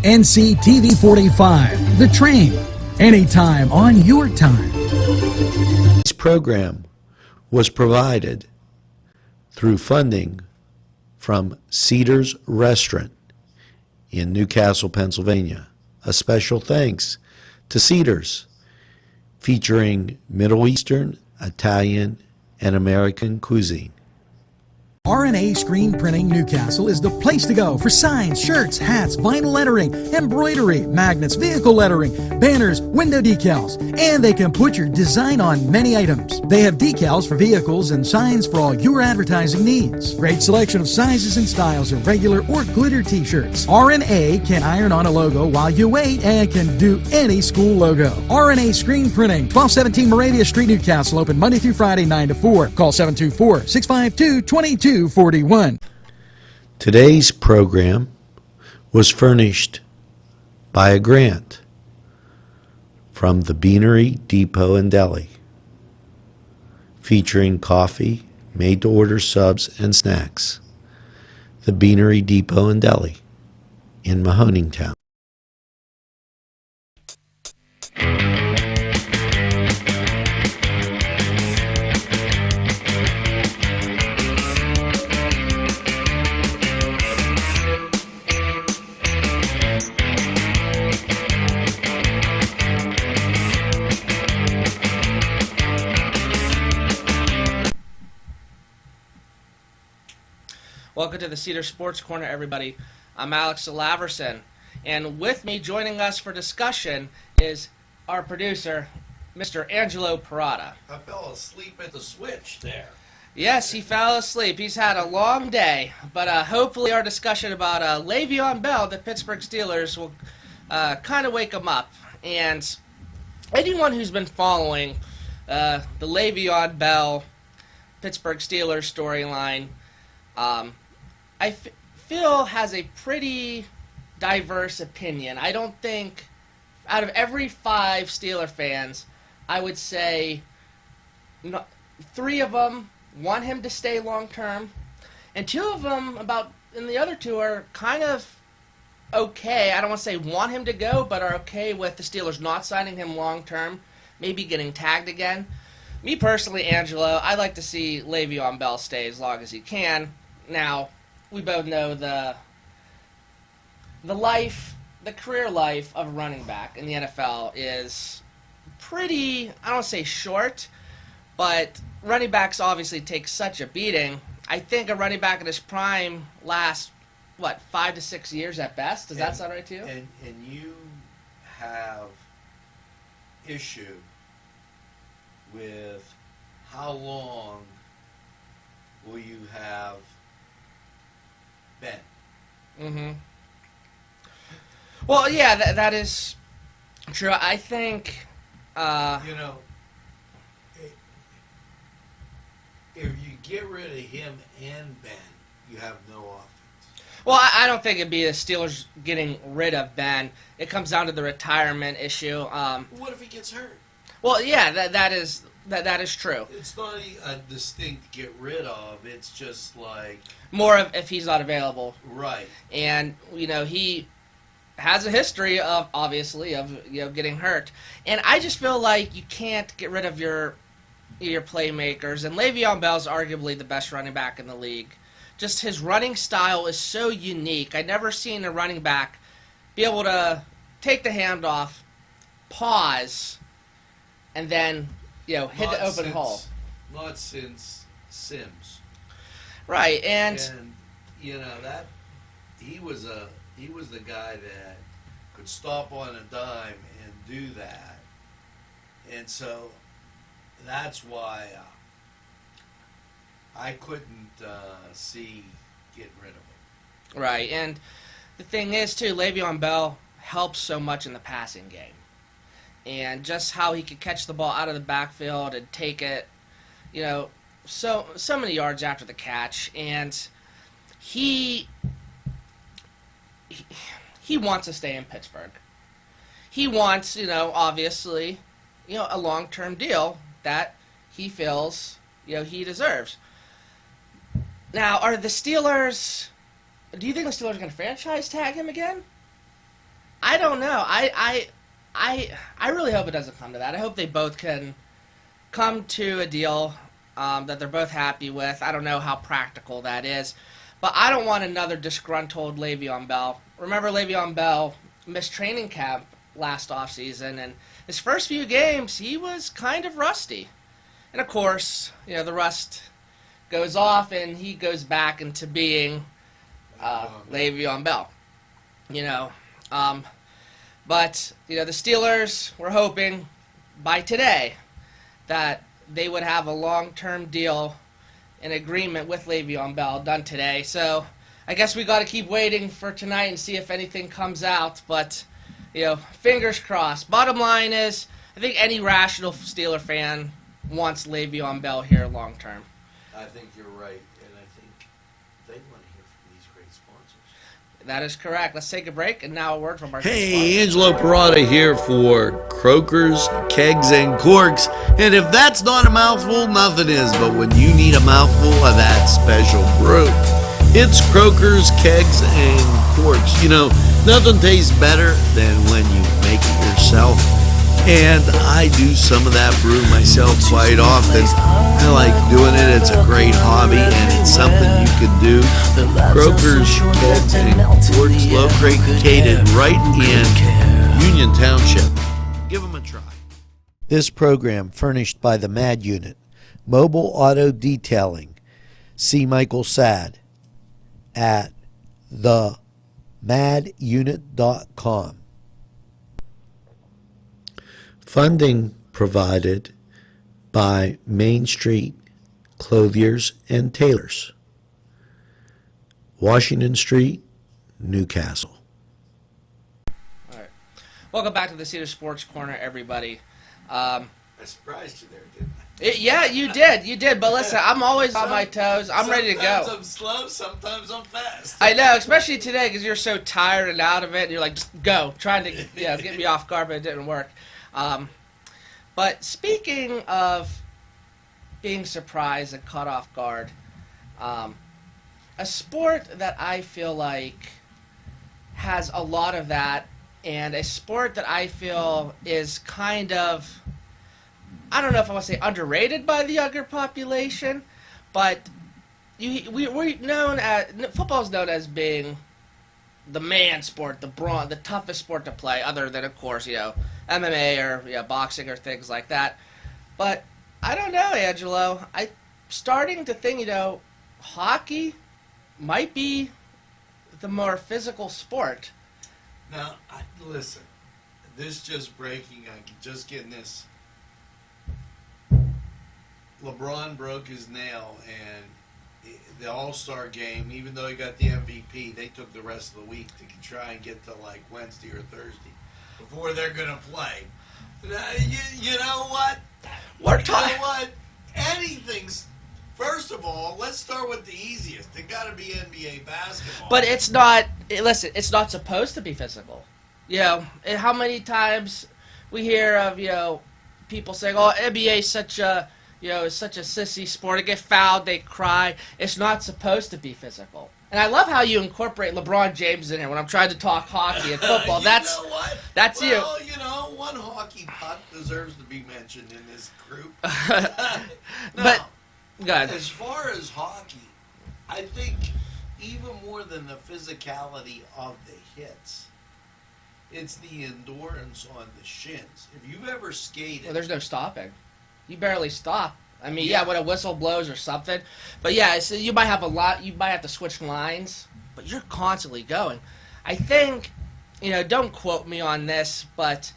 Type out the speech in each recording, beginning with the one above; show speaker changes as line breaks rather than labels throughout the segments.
NCTV45, The Train, anytime on your time.
This program was provided through funding from Cedars Restaurant in Newcastle, Pennsylvania. A special thanks to Cedars, featuring Middle Eastern, Italian, and American cuisine.
RNA Screen Printing Newcastle is the place to go for signs, shirts, hats, vinyl lettering, embroidery, magnets, vehicle lettering, banners, window decals, and they can put your design on many items. They have decals for vehicles and signs for all your advertising needs. Great selection of sizes and styles of regular or glitter t-shirts. RNA can iron on a logo while you wait and can do any school logo. RNA Screen Printing, 1217 Moravia Street, Newcastle, open Monday through Friday, 9 to 4. Call 724-652-2241.
Today's program was furnished by a grant from the Beanery Depot and Deli, featuring coffee, made-to-order subs, and snacks. The Beanery Depot and Deli in Mahoningtown.
Welcome to the Cedars Sports Corner, everybody. I'm Alex Laverson, and with me joining us for discussion is our producer, Mr. Angelo Parada.
I fell asleep at the switch there.
Yes, he fell asleep. He's had a long day, but hopefully our discussion about Le'Veon Bell, the Pittsburgh Steelers, will kind of wake him up. And anyone who's been following the Le'Veon Bell Pittsburgh Steelers storyline, I feel has a pretty diverse opinion. I don't think, out of every 5 Steeler fans, I would say 3 of them want him to stay long term, and 2 of them, and the other 2 are kind of okay. I don't want to say want him to go, but are okay with the Steelers not signing him long term, maybe getting tagged again. Me personally, Angelo, I'd like to see Le'Veon Bell stay as long as he can. Now, we both know the career life of a running back in the NFL is pretty, I don't want to say short, but running backs obviously take such a beating. I think a running back in his prime lasts, 5 to 6 years at best? Does that sound right to you?
And you have issue with how long will you have Ben?
Mm-hmm. Well, yeah, that is true. I think,
if you get rid of him and Ben, you have no offense.
Well, I don't think it'd be the Steelers getting rid of Ben. It comes down to the retirement issue.
What if he gets hurt?
Well, yeah, that is true.
It's not a distinct get rid of. It's just like
more of if he's not available.
Right.
And he has a history of obviously getting hurt. And I just feel like you can't get rid of your playmakers. And Le'Veon Bell's arguably the best running back in the league. Just his running style is so unique. I've never seen a running back be able to take the handoff, pause, and then hit the open hole.
Not since Sims.
Right, and
that he was the guy that could stop on a dime and do that, and so that's why I couldn't see getting rid of him.
Right, and the thing is too, Le'Veon Bell helps so much in the passing game. And just how he could catch the ball out of the backfield and take it, so many yards after the catch. And he wants to stay in Pittsburgh. He wants, obviously, a long-term deal that he feels, he deserves. Now, do you think the Steelers are going to franchise tag him again? I don't know. I really hope it doesn't come to that. I hope they both can come to a deal that they're both happy with. I don't know how practical that is, but I don't want another disgruntled Le'Veon Bell. Remember, Le'Veon Bell missed training camp last offseason, and his first few games, he was kind of rusty. And of course, the rust goes off, and he goes back into being Le'Veon Bell. But the Steelers were hoping by today that they would have a long-term deal, an agreement with Le'Veon Bell done today. So I guess we got to keep waiting for tonight and see if anything comes out. But fingers crossed. Bottom line is, I think any rational Steeler fan wants Le'Veon Bell here long-term.
I think you're right, and I think they want to hear from these great sponsors.
That is correct. Let's take a break, and now a word from our
Hey, Angelo Parada here for Croakers, Kegs, and Corks. And if that's not a mouthful, nothing is. But when you need a mouthful of that special brew, it's Croakers, Kegs, and Corks. Nothing tastes better than when you make it yourself. And I do some of that brew myself quite often. I like doing it. It's a great hobby, and it's something you can do. Croakers, Kegs, and Corks, located right in Union Township. Give them a try. This program furnished by the MAD Unit, Mobile Auto Detailing. See Michael Sad at themadyunit.com. Funding provided by Main Street Clothiers and Tailors, Washington Street, Newcastle.
All right. Welcome back to the Cedars Sports Corner, everybody.
I surprised you there, didn't I?
Yeah, you did. But listen, I'm always on my toes. I'm ready to go.
Sometimes I'm slow, sometimes I'm fast.
I know, especially today because you're so tired and out of it. And you're like, just go, trying to get me off guard, but it didn't work. But speaking of being surprised and caught off guard, a sport that I feel like has a lot of that, and a sport that I feel is kind of, I don't know if I want to say underrated by the younger population, but we're known as, football is known as being the man sport, the toughest sport to play, other than, of course, MMA or boxing or things like that. But I don't know, Angelo. I'm starting to think, hockey might be the more physical sport.
Now, listen, this just breaking, I'm just getting this. LeBron broke his nail, and the All-Star game, even though he got the MVP, they took the rest of the week to try and get to like Wednesday or Thursday before they're going to play. You know what? Anything's. First of all, let's start with the easiest. It got to be NBA basketball.
But it's not. Listen, it's not supposed to be physical. How many times we hear of people saying, "Oh, NBA is such a it's such a sissy sport. They get fouled, they cry. It's not supposed to be physical." And I love how you incorporate LeBron James in here when I'm trying to talk hockey and football.
You know what?
That's
well,
you.
One hockey puck deserves to be mentioned in this group.
But go ahead.
As far as hockey, I think even more than the physicality of the hits, it's the endurance on the shins. If you've ever skated,
Well, there's no stopping. You barely stop. I mean,
Yeah.
when a whistle blows or something. But yeah, so you might have you might have to switch lines, but you're constantly going. I think, don't quote me on this, but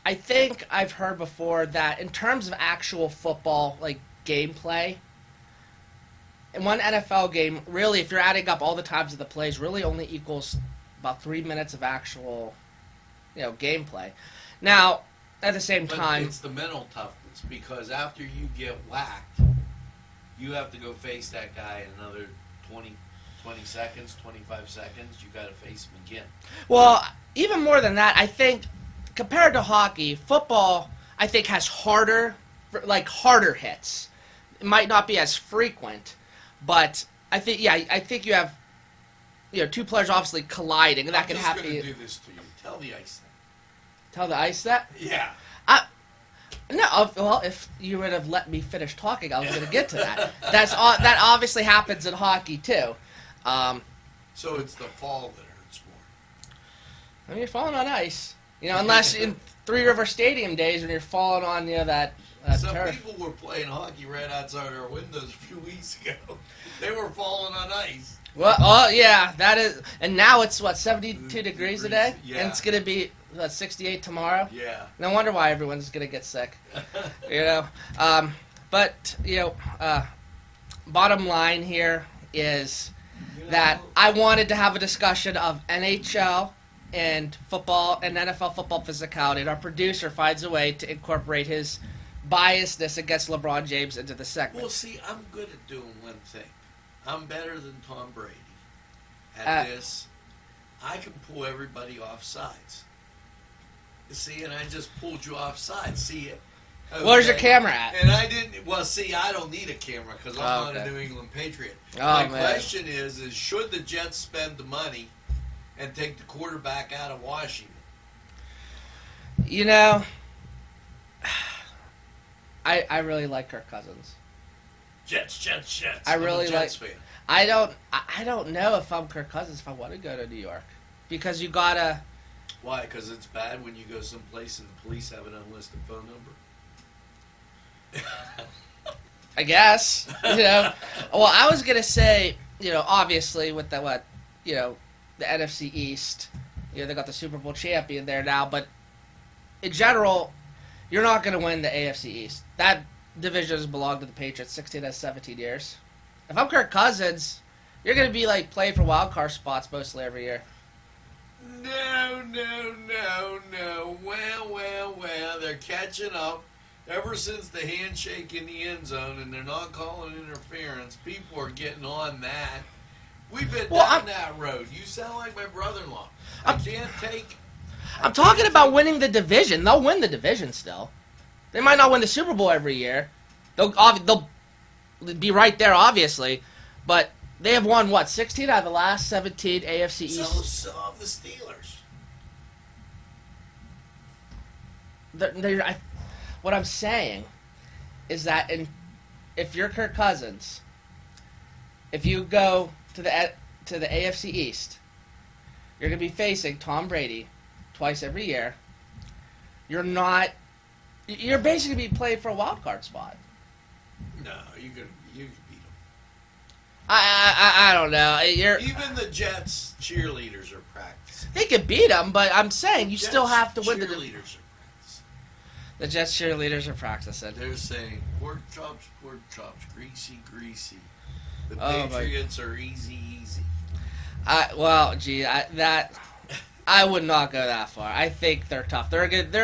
I think I've heard before that in terms of actual football, like gameplay, in one NFL game, really, if you're adding up all the times of the plays, really only equals about 3 minutes of actual, gameplay. Now, at the same
but
time,
it's the mental toughness, because after you get whacked, you have to go face that guy in another 20 seconds, 25 seconds. You got to face him again.
well, even more than that, I think compared to hockey, football, I think, has harder hits. It might not be as frequent, but I think you have two players obviously colliding, and that can happen.
I'm just going to do this to you. Tell the ice that.
Tell the ice that?
Yeah.
No, well, if you would have let me finish talking, I was going to get to that. That obviously happens in hockey too.
So it's the fall that hurts more.
I mean, you're falling on ice, unless in Three River Stadium days when you're falling on that
Some
turf.
people were playing hockey right outside our windows a few weeks ago. They were falling on ice.
Well, oh yeah, that is, and now it's 72 degrees today,
Yeah.
and it's going to be 68 tomorrow.
Yeah.
No wonder why everyone's going to get sick. But bottom line here is that I wanted to have a discussion of NHL and football and NFL football physicality, and our producer finds a way to incorporate his biasness against LeBron James into the segment.
Well, see, I'm good at doing one thing. I'm better than Tom Brady at this. I can pull everybody off sides. See, and I just pulled you off sides. See it. Okay.
Where's your camera at?
And I didn't. Well, see, I don't need a camera because I'm not a New England Patriot. My question is should the Jets spend the money and take the quarterback out of Washington?
I really like Kirk Cousins.
Jets.
I really
I'm a Jets fan.
I don't know if I'm Kirk Cousins if I want to go to New York, because you gotta.
Why? Because it's bad when you go someplace and the police have an unlisted phone number?
I guess. Well, I was gonna say, obviously with the NFC East, they got the Super Bowl champion there now, but in general, you're not gonna win the AFC East. That division has belonged to the Patriots 16 out of 17 years. If I'm Kirk Cousins, you're gonna be playing for wild card spots mostly every year.
No. Well. They're catching up. Ever since the handshake in the end zone, and they're not calling interference, people are getting on that. We've been down that road. You sound like my brother-in-law.
I'm talking about winning the division. They'll win the division still. They might not win the Super Bowl every year. They'll be right there, obviously, but they have won 16 out of the last 17 AFC East.
So have the Steelers.
What I'm saying is that if you're Kirk Cousins, if you go to the AFC East, you're going to be facing Tom Brady twice every year. You're basically be playing for a wild card spot.
No, you can beat them.
I don't know.
Even the Jets cheerleaders are practicing.
They could beat them, but I'm saying you
Jets
still have to win the.
Cheerleaders are practicing.
The Jets cheerleaders are practicing.
They're saying pork chops, greasy. The Patriots are easy.
I would not go that far. I think they're tough. They're good.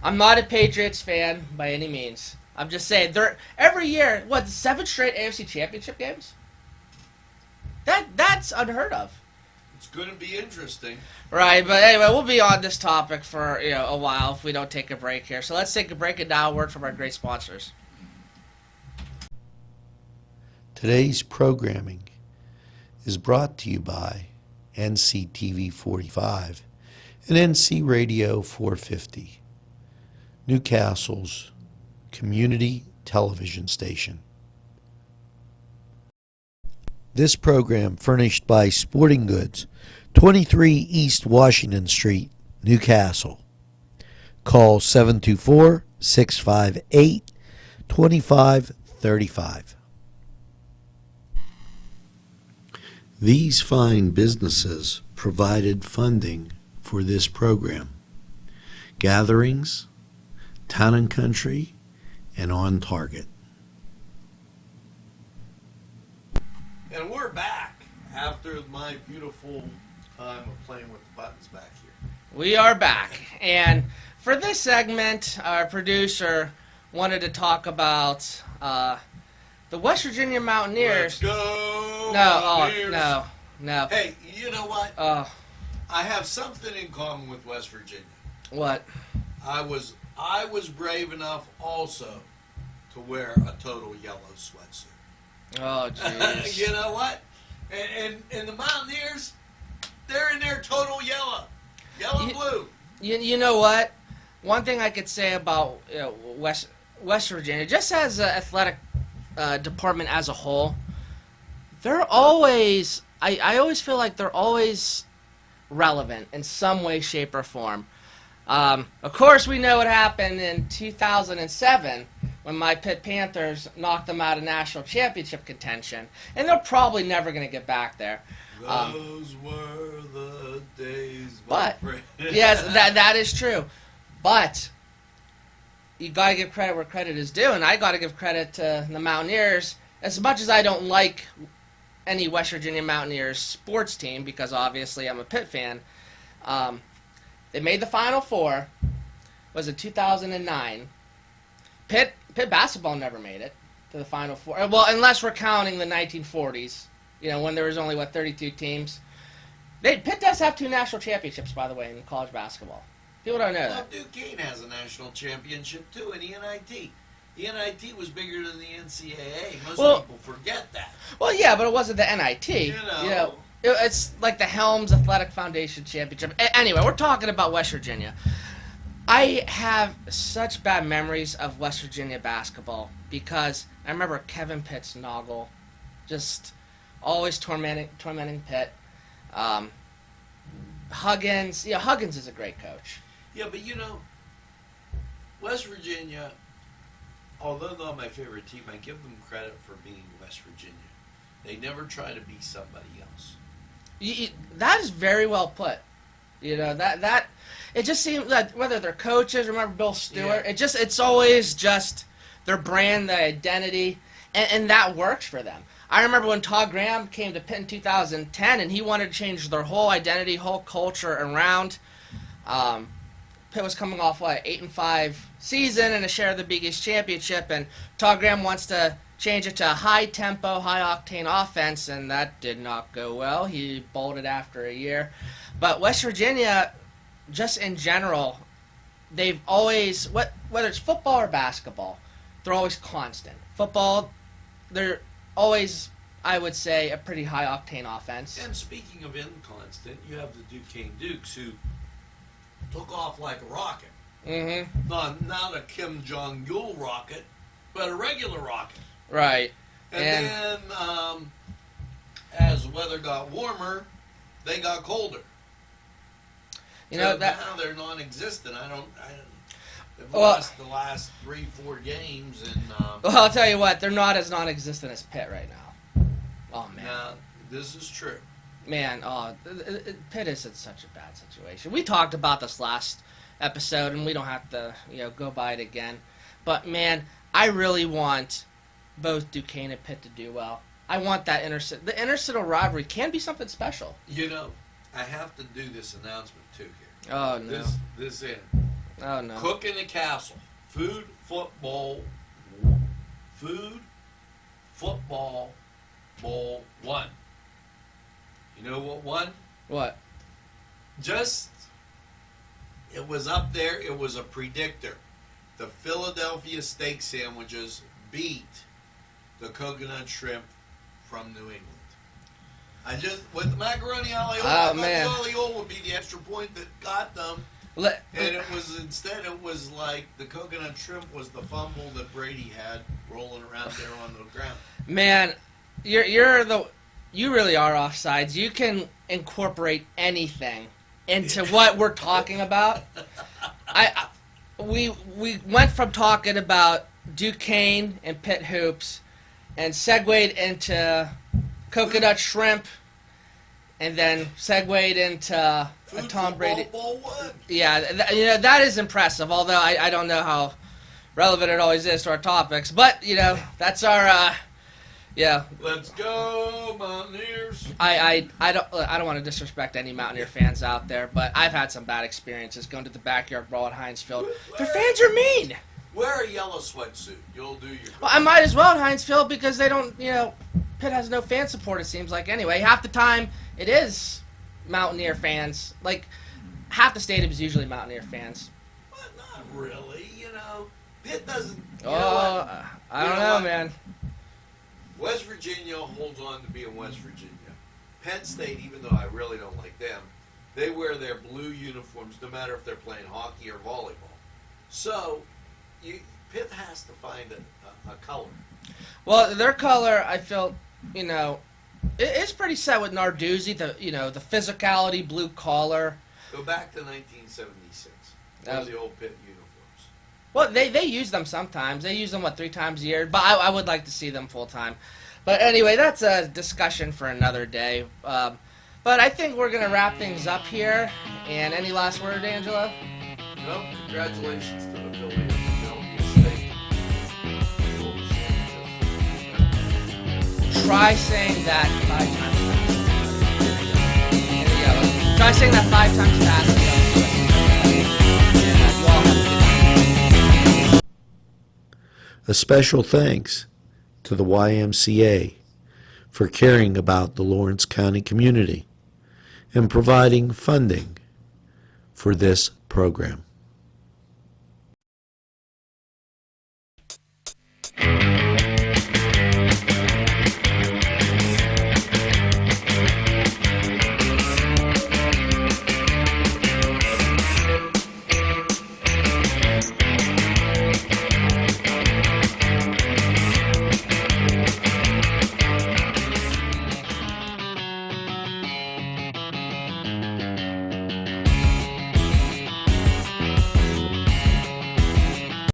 I'm not a Patriots fan by any means. I'm just saying they're every year. 7 straight AFC Championship games? That's unheard of.
It's going to be interesting.
Right, but anyway, we'll be on this topic for a while if we don't take a break here. So let's take a break and now a word from our great sponsors.
Today's programming is brought to you by NCTV45 and NC Radio 450, Newcastle's community television station. This program furnished by Sporting Goods, 23 East Washington Street, Newcastle. Call 724-658-2535. These fine businesses provided funding for this program. Gatherings, Town and Country, and On Target.
And we're back after my beautiful time of playing with the buttons back here.
We are back. And for this segment, our producer wanted to talk about the West Virginia Mountaineers.
Let's go!
No.
Hey, you know what? I have something in common with West Virginia.
What?
I was brave enough also to wear a total yellow sweatsuit.
Oh, jeez.
You know what? And the Mountaineers, They're in their total yellow blue.
You know what? One thing I could say about West Virginia, just as an athletic department as a whole, they're always. I always feel like they're always relevant in some way, shape, or form. Of course, we know what happened in 2007 when my Pitt Panthers knocked them out of national championship contention, and they're probably never going to get back there.
Those were the days.
But yes, that is true. But you got to give credit where credit is due, and I got to give credit to the Mountaineers. As much as I don't like any West Virginia Mountaineers sports team, because obviously I'm a Pitt fan, they made the Final Four. Was it 2009? Pitt basketball never made it to the Final Four. Well, unless we're counting the 1940s, when there was only 32 teams. Pitt does have 2 national championships, by the way, in college basketball. People don't know that.
Duquesne has a national championship too in the NIT. The NIT was bigger than the NCAA. Most people forget that.
Well, yeah, but it wasn't the NIT. It's like the Helms Athletic Foundation Championship. Anyway, we're talking about West Virginia. I have such bad memories of West Virginia basketball because I remember Kevin Pitt's noggle, just always tormenting Pitt. Huggins is a great coach.
Yeah, but West Virginia, although not my favorite team, I give them credit for being West Virginia. They never try to be somebody else.
That is very well put. That it just seems that whether they're coaches, remember Bill Stewart, it's always just their brand, their identity, and that works for them. I remember when Todd Graham came to Pitt in 2010, and he wanted to change their whole identity, whole culture around. Pitt was coming off 8-5 season and a share of the Big East championship, and Todd Graham wants to change it to a high-tempo, high-octane offense, and that did not go well. He bolted after a year. But West Virginia, just in general, they've always, whether it's football or basketball, they're always constant. Football, they're always, I would say, a pretty high-octane offense.
And speaking of inconstant, you have the Duquesne Dukes, who took off like a rocket.
Mm-hmm.
Not a Kim Jong-il rocket, but a regular rocket.
Right.
And then, as weather got warmer, they got colder. Now they're non-existent. They've lost the last 3-4 games, and
well, I'll tell you what, they're not as non-existent as Pitt right now. Oh man.
Now, this is true.
Man, Pitt is in such a bad situation. We talked about this last episode, and we don't have to, go by it again. But man, I really want both Duquesne and Pitt to do well. I want that the intercity rivalry can be something special.
I have to do this announcement too here.
Oh no.
This in.
Oh no.
Cook in the Castle. Food Football Bowl 1. You know what won?
What?
It was up there. It was a predictor. The Philadelphia steak sandwiches beat the coconut shrimp from New England. With the macaroni alio, the alio would be the extra point that got them. And it was like the coconut shrimp was the fumble that Brady had rolling around there on the ground. Man,
you really are offsides. You can incorporate anything into what we're talking about. We went from talking about Duquesne and Pitt hoops, and segued into coconut shrimp, and then segued into a Tom Brady. Yeah, that is impressive. Although I don't know how relevant it always is to our topics, but that's our. Yeah.
Let's go, Mountaineers.
I don't want to disrespect any Mountaineer fans out there, but I've had some bad experiences going to the backyard brawl at Heinz Field. Their fans are mean.
Wear a yellow sweatsuit. You'll do your.
Well, I might as well at Heinz Field because they don't. Pitt has no fan support. It seems like anyway. Half the time it is Mountaineer fans. Like half the stadium is usually Mountaineer fans.
Well, not really. Pitt doesn't.
I don't know, man.
West Virginia holds on to being West Virginia. Penn State, even though I really don't like them, they wear their blue uniforms no matter if they're playing hockey or volleyball. So, Pitt has to find a color.
Well, their color, I felt, it's pretty set with Narduzzi. The physicality, blue collar.
Go back to 1976. Those are the old Pitt uniforms.
Well, they use them sometimes. They use them 3 times a year. But I would like to see them full time. But anyway, that's a discussion for another day. But I think we're gonna wrap things up here. And any last word, Angelo?
No. Congratulations to the Philadelphia State.
Try saying that 5 times fast. Try saying that 5 times fast.
A special thanks to the YMCA for caring about the Lawrence County community and providing funding for this program.